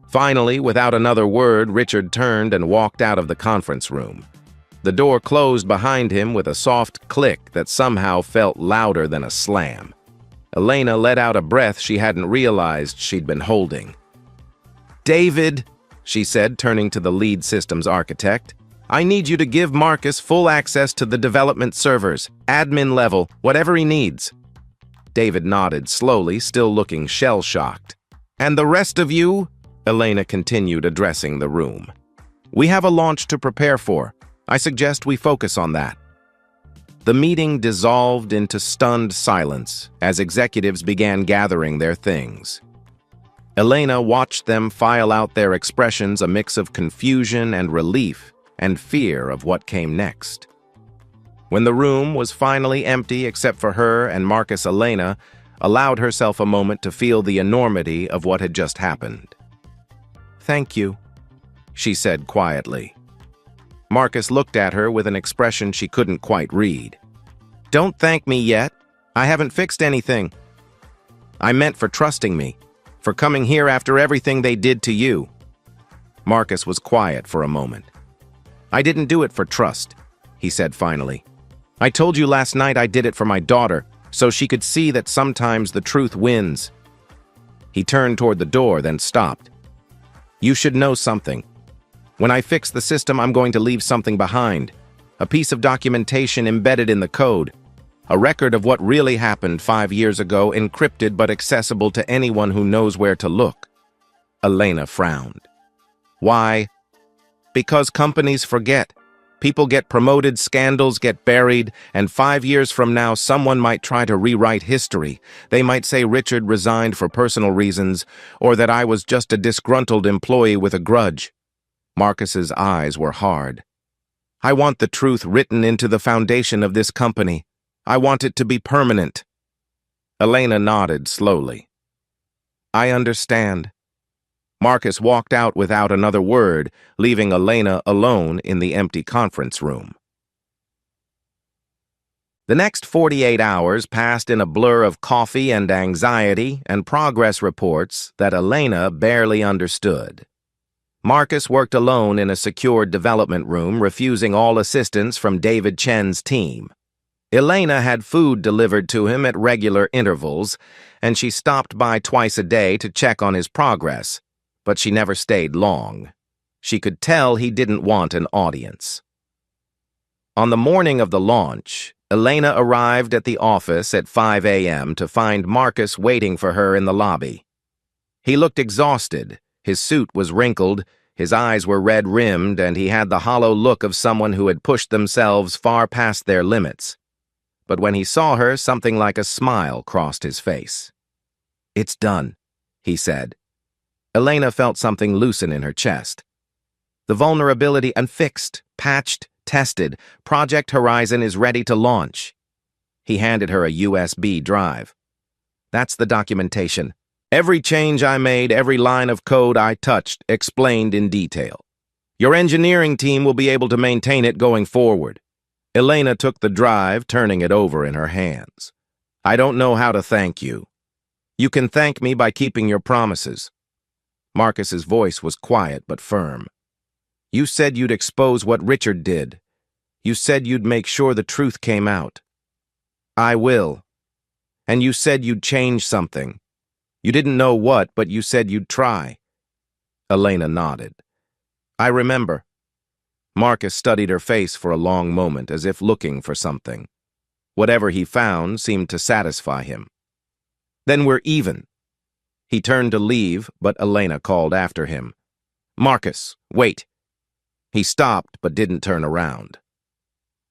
Finally, without another word, Richard turned and walked out of the conference room. The door closed behind him with a soft click that somehow felt louder than a slam. Elena let out a breath she hadn't realized she'd been holding. "David," she said, turning to the lead systems architect, "I need you to give Marcus full access to the development servers, admin level, whatever he needs." David nodded slowly, still looking shell-shocked. "And the rest of you?" Elena continued, addressing the room. "We have a launch to prepare for. I suggest we focus on that." The meeting dissolved into stunned silence as executives began gathering their things. Elena watched them file out their expressions, a mix of confusion and relief and fear of what came next. When the room was finally empty except for her and Marcus, Elena allowed herself a moment to feel the enormity of what had just happened. "Thank you," she said quietly. Marcus looked at her with an expression she couldn't quite read. "Don't thank me yet. I haven't fixed anything. I meant for trusting me, for coming here after everything they did to you." Marcus was quiet for a moment. "I didn't do it for trust," he said finally. "I told you last night I did it for my daughter, so she could see that sometimes the truth wins." He turned toward the door, then stopped. "You should know something. When I fix the system, I'm going to leave something behind. A piece of documentation embedded in the code. A record of what really happened 5 years ago, encrypted but accessible to anyone who knows where to look." Elena frowned. "Why?" "Because companies forget. People get promoted, scandals get buried, and 5 years from now someone might try to rewrite history. They might say Richard resigned for personal reasons, or that I was just a disgruntled employee with a grudge." Marcus's eyes were hard. "I want the truth written into the foundation of this company. I want it to be permanent." Elena nodded slowly. "I understand." Marcus walked out without another word, leaving Elena alone in the empty conference room. The next 48 hours passed in a blur of coffee and anxiety and progress reports that Elena barely understood. Marcus worked alone in a secured development room, refusing all assistance from David Chen's team. Elena had food delivered to him at regular intervals, and she stopped by twice a day to check on his progress, but she never stayed long. She could tell he didn't want an audience. On the morning of the launch, Elena arrived at the office at 5 a.m. to find Marcus waiting for her in the lobby. He looked exhausted, his suit was wrinkled, his eyes were red-rimmed, and he had the hollow look of someone who had pushed themselves far past their limits. But when he saw her, something like a smile crossed his face. "It's done," he said. Elena felt something loosen in her chest. The vulnerability unfixed, patched, tested. Project Horizon is ready to launch. He handed her a USB drive. "That's the documentation. Every change I made, every line of code I touched, explained in detail. Your engineering team will be able to maintain it going forward." Elena took the drive, turning it over in her hands. "I don't know how to thank you. You can thank me by keeping your promises." Marcus's voice was quiet but firm. "You said you'd expose what Richard did. You said you'd make sure the truth came out." "I will. And you said you'd change something. You didn't know what, but you said you'd try." Elena nodded. "I remember." Marcus studied her face for a long moment, as if looking for something. Whatever he found seemed to satisfy him. "Then we're even." He turned to leave, but Elena called after him. "Marcus, wait." He stopped, but didn't turn around.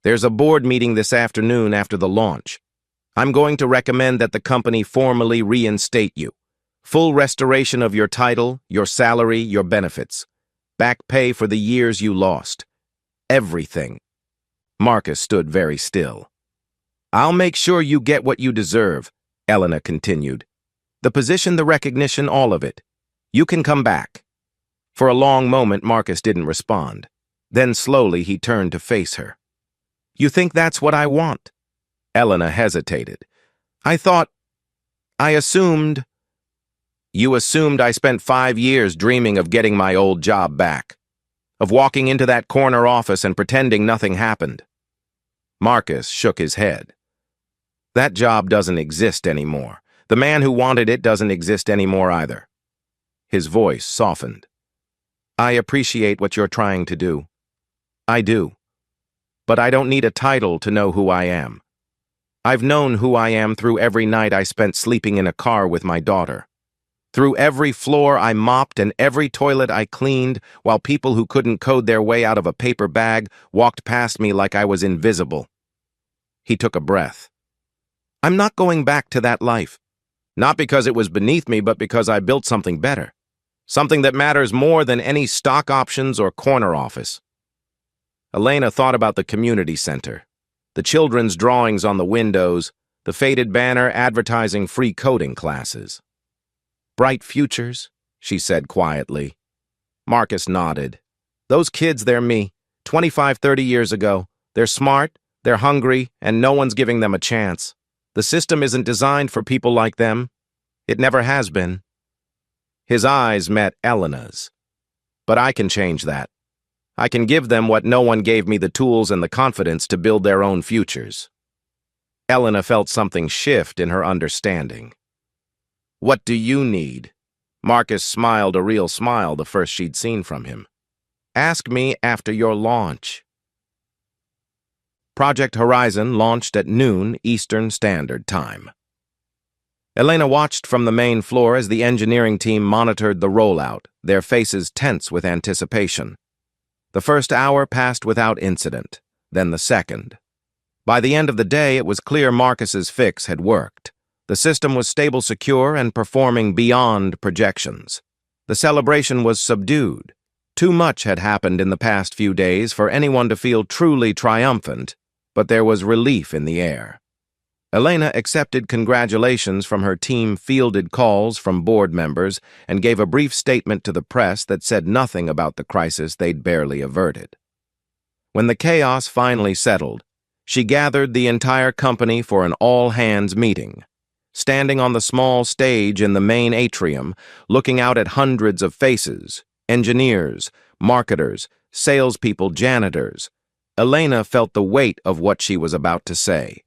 "There's a board meeting this afternoon after the launch. I'm going to recommend that the company formally reinstate you. Full restoration of your title, your salary, your benefits. Back pay for the years you lost. Everything." Marcus stood very still. "I'll make sure you get what you deserve," Elena continued. "The position, the recognition, all of it. You can come back." For a long moment, Marcus didn't respond. Then slowly he turned to face her. "You think that's what I want?" Elena hesitated. I assumed." "You assumed I spent 5 years dreaming of getting my old job back, of walking into that corner office and pretending nothing happened." Marcus shook his head. "That job doesn't exist anymore. The man who wanted it doesn't exist anymore either." His voice softened. "I appreciate what you're trying to do. I do. But I don't need a title to know who I am. I've known who I am through every night I spent sleeping in a car with my daughter. Through every floor I mopped and every toilet I cleaned, while people who couldn't code their way out of a paper bag walked past me like I was invisible." He took a breath. "I'm not going back to that life. Not because it was beneath me, but because I built something better. Something that matters more than any stock options or corner office." Elena thought about the community center, the children's drawings on the windows, the faded banner advertising free coding classes. "Bright futures," she said quietly. Marcus nodded. "Those kids, they're me, 25, 30 years ago. They're smart, they're hungry, and no one's giving them a chance. The system isn't designed for people like them. It never has been." His eyes met Elena's. "But I can change that. I can give them what no one gave me, the tools and the confidence to build their own futures." Elena felt something shift in her understanding. "What do you need?" Marcus smiled, a real smile, the first she'd seen from him. "Ask me after your launch." Project Horizon launched at noon Eastern Standard Time. Elena watched from the main floor as the engineering team monitored the rollout, their faces tense with anticipation. The first hour passed without incident, then the second. By the end of the day, it was clear Marcus's fix had worked. The system was stable, secure, and performing beyond projections. The celebration was subdued. Too much had happened in the past few days for anyone to feel truly triumphant, but there was relief in the air. Elena accepted congratulations from her team, fielded calls from board members, and gave a brief statement to the press that said nothing about the crisis they'd barely averted. When the chaos finally settled, she gathered the entire company for an all-hands meeting. Standing on the small stage in the main atrium, looking out at hundreds of faces, engineers, marketers, salespeople, janitors, Elena felt the weight of what she was about to say.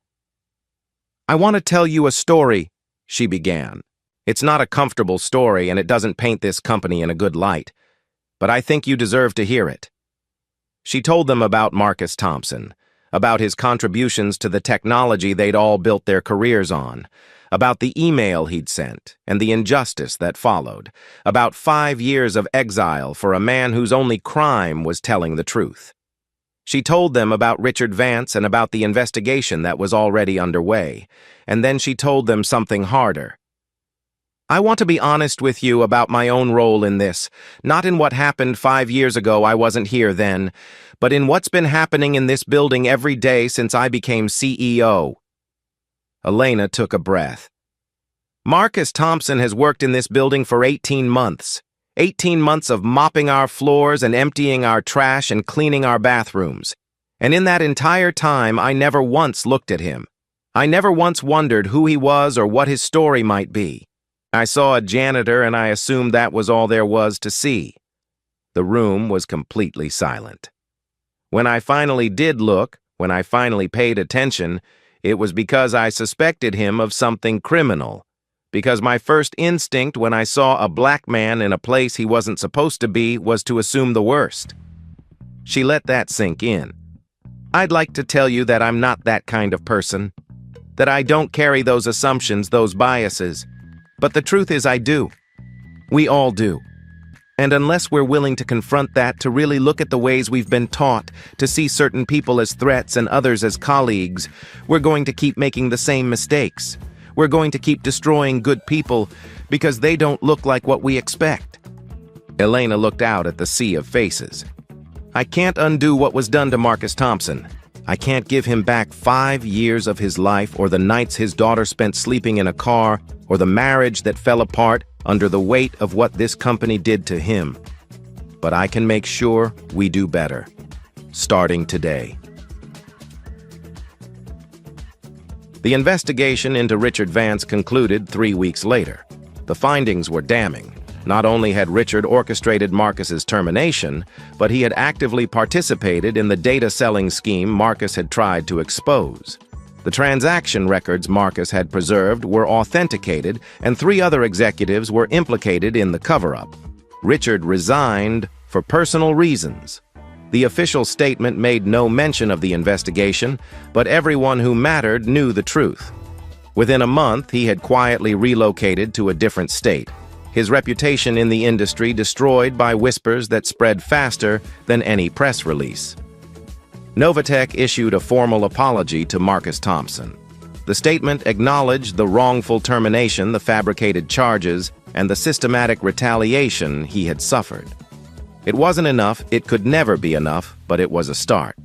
"I want to tell you a story," she began. "It's not a comfortable story, and it doesn't paint this company in a good light, but I think you deserve to hear it." She told them about Marcus Thompson, about his contributions to the technology they'd all built their careers on, about the email he'd sent and the injustice that followed, about 5 years of exile for a man whose only crime was telling the truth. She told them about Richard Vance and about the investigation that was already underway, and then she told them something harder. "I want to be honest with you about my own role in this, not in what happened 5 years ago, I wasn't here then, but in what's been happening in this building every day since I became CEO. Elena took a breath. "Marcus Thompson has worked in this building for 18 months. 18 months of mopping our floors and emptying our trash and cleaning our bathrooms. And in that entire time, I never once looked at him. I never once wondered who he was or what his story might be. I saw a janitor and I assumed that was all there was to see." The room was completely silent. "When I finally did look, when I finally paid attention, it was because I suspected him of something criminal. Because my first instinct when I saw a black man in a place he wasn't supposed to be was to assume the worst." She let that sink in. "I'd like to tell you that I'm not that kind of person. That I don't carry those assumptions, those biases. But the truth is I do. We all do. And unless we're willing to confront that, to really look at the ways we've been taught, to see certain people as threats and others as colleagues, we're going to keep making the same mistakes. We're going to keep destroying good people because they don't look like what we expect." Elena looked out at the sea of faces. "I can't undo what was done to Marcus Thompson. I can't give him back 5 years of his life, or the nights his daughter spent sleeping in a car, or the marriage that fell apart under the weight of what this company did to him. But I can make sure we do better, starting today." The investigation into Richard Vance concluded 3 weeks later. The findings were damning. Not only had Richard orchestrated Marcus's termination, but he had actively participated in the data-selling scheme Marcus had tried to expose. The transaction records Marcus had preserved were authenticated, and 3 other executives were implicated in the cover-up. Richard resigned for personal reasons. The official statement made no mention of the investigation, but everyone who mattered knew the truth. Within a month, he had quietly relocated to a different state, his reputation in the industry destroyed by whispers that spread faster than any press release. Novatech issued a formal apology to Marcus Thompson. The statement acknowledged the wrongful termination, the fabricated charges, and the systematic retaliation he had suffered. It wasn't enough, it could never be enough, but it was a start.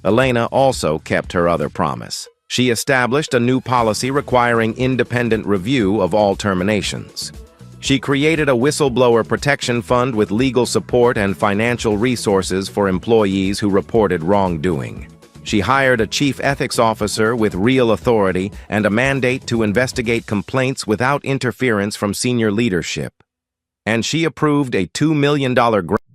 Elena also kept her other promise. She established a new policy requiring independent review of all terminations. She created a whistleblower protection fund with legal support and financial resources for employees who reported wrongdoing. She hired a chief ethics officer with real authority and a mandate to investigate complaints without interference from senior leadership. And she approved a $2 million grant